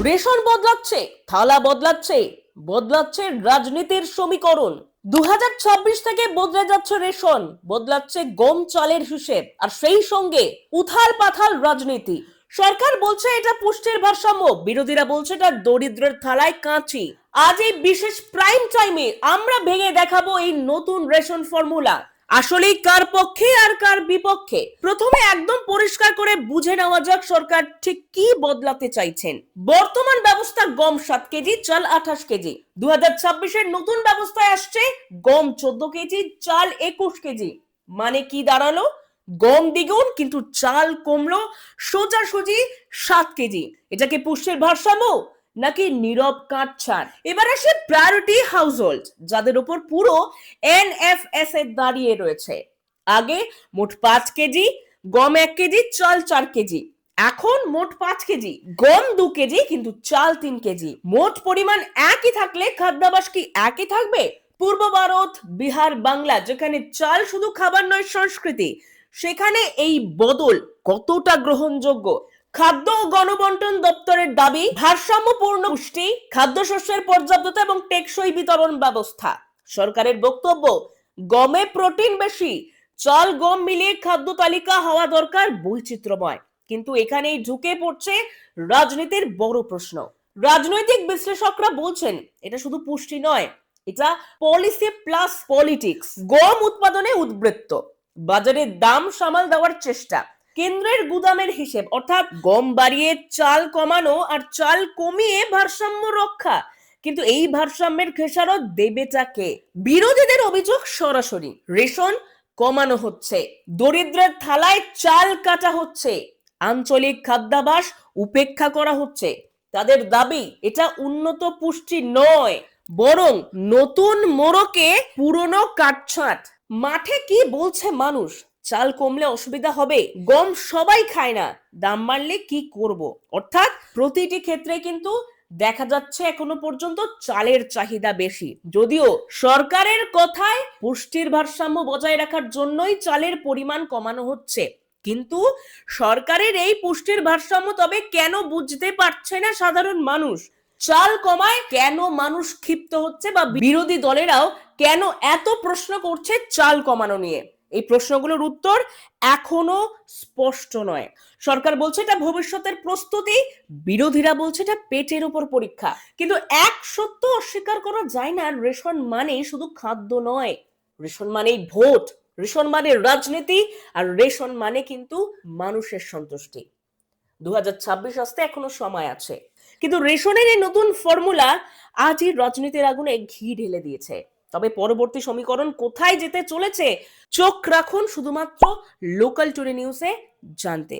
Ration বদলাচ্ছে, থালা বদলাচ্ছে, বদলাচ্ছে রাজনীতির সমীকরণ। 2026 থেকে বদলে যাচ্ছে রেশন, বদলাচ্ছে গম চালের হিসেব, আর সেই সঙ্গে উথাল পাথাল রাজনীতি। সরকার বলছে এটা পুষ্টির ভারসাম্য, বিরোধীরা বলছে এটা দরিদ্রের থালায় কাঁচি। আজ এই বিশেষ প্রাইম টাইমে আমরা ভেঙে দেখাবো এই নতুন রেশন ফর্মুলা আসলে কার পক্ষে আর কার বিপক্ষে। প্রথমে একদম পরিষ্কার করে বুঝে নেওয়া যাক সরকার ঠিক কি বদলাতে চাইছেন। বর্তমান ব্যবস্থা গম 7 কেজি, চাল 28 কেজি। 2026-এর নতুন ব্যবস্থায় আসছে গম 14 কেজি, চাল 21 কেজি। মানে কি দাঁড়ালো? গম দ্বিগুণ কিন্তু চাল কমলো সোজাসুজি 7 কেজি। এটা কি পুষ্টির ভারসাম্য নাকি নীরব কাটছাড়? এবার আসে প্রায়োরিটি হাউসহোল্ড, যাদের উপর পুরো এনএফএস এ দাঁড়িয়ে রয়েছে। আগে মোট 5 কেজি, গম 1 কেজি, চাল 4 কেজি। এখন মোট 5 কেজি, গম 2 কেজি কিন্তু চাল 3 কেজি। মোট পরিমাণ একই থাকলে খাদ্যাভ্যাস কি একই থাকবে? পূর্ব ভারত, বিহার, বাংলা, যেখানে চাল শুধু খাবার নয় সংস্কৃতি, সেখানে এই বদল কতটা গ্রহণযোগ্য? খাদ্য ও গণবন্টন দপ্তরের দাবি ভারসাম্যপূর্ণ পুষ্টি, খাদ্যশস্যের পর্যাপ্ততা এবং টেকসই বিতরণ ব্যবস্থা। সরকারের বক্তব্য গমে প্রোটিন বেশি, চাল গম মিলিয়ে খাদ্য তালিকা হওয়া দরকার বৈচিত্র্যময়। কিন্তু এখানেই ঢুকে পড়ছে রাজনীতির বড় প্রশ্ন। রাজনৈতিক বিশ্লেষকরা বলছেন এটা শুধু পুষ্টি নয়, এটা পলিসি প্লাস পলিটিক্স। গম উৎপাদনে উদ্বৃত্ত, বাজারে দাম সামাল দেওয়ার চেষ্টা, কেন্দ্রের গুদামের হিসেব, অর্থাৎ গম বাড়িয়ে চাল কমানো আর চাল কমিয়ে ভারসাম্য রক্ষা। কিন্তু এই ভারসাম্যের খেসারত দেবেটা কে? বিরোধীদের অভিযোগ সরাসরি রেশন কমানো হচ্ছে, দরিদ্রের থালায় চাল কাটা হচ্ছে, আঞ্চলিক খাদ্যাভ্যাস উপেক্ষা করা হচ্ছে। তাদের দাবি এটা উন্নত পুষ্টি নয়, বরং নতুন মোড়কে পুরনো কাটছাঁট। মাঠে কি বলছে মানুষ? চাল কমলে অসুবিধা হবে, গম সবাই খায় না, দাম বাড়লে কি করব? অর্থাৎ প্রতিটি ক্ষেত্রে কিন্তু দেখা যাচ্ছে এখনো পর্যন্ত চালের চাহিদা বেশি। যদিও সরকারের কথায় পুষ্টির ভারসাম্য বজায় রাখার জন্যই চালের পরিমাণ কমানো হচ্ছে, কিন্তু সরকারের এই পুষ্টির ভারসাম্য তবে কেন বুঝতে পারছে না সাধারণ মানুষ? চাল কমায় কেন মানুষ ক্ষিপ্ত হচ্ছে, বা বিরোধী দলেরাও কেন এত প্রশ্ন করছে চাল কমানো নিয়ে? এই প্রশ্নগুলোর উত্তর এখনো স্পষ্ট নয়। সরকার বলছে এটা ভবিষ্যতের প্রস্তুতি, বিরোধীরা বলছে এটা পেটের উপর পরীক্ষা। কিন্তু এক সত্য অস্বীকার করা যায় না, রেশন মানে শুধু খাদ্য নয়, রেশন মানেই ভোট, রেশন মানে রাজনীতি, আর রেশন মানে কিন্তু মানুষের সন্তুষ্টি। 2026 আসতে এখনো সময় আছে, কিন্তু রেশনের এই নতুন ফর্মুলা আজই রাজনীতির আগুনে ঘি ঢেলে দিয়েছে। তবে পরবর্তী সমীকরণ কোথায় যেতে চলেছে চোখ রাখুন শুধুমাত্র লোকাল টুডে নিউজে জানতে।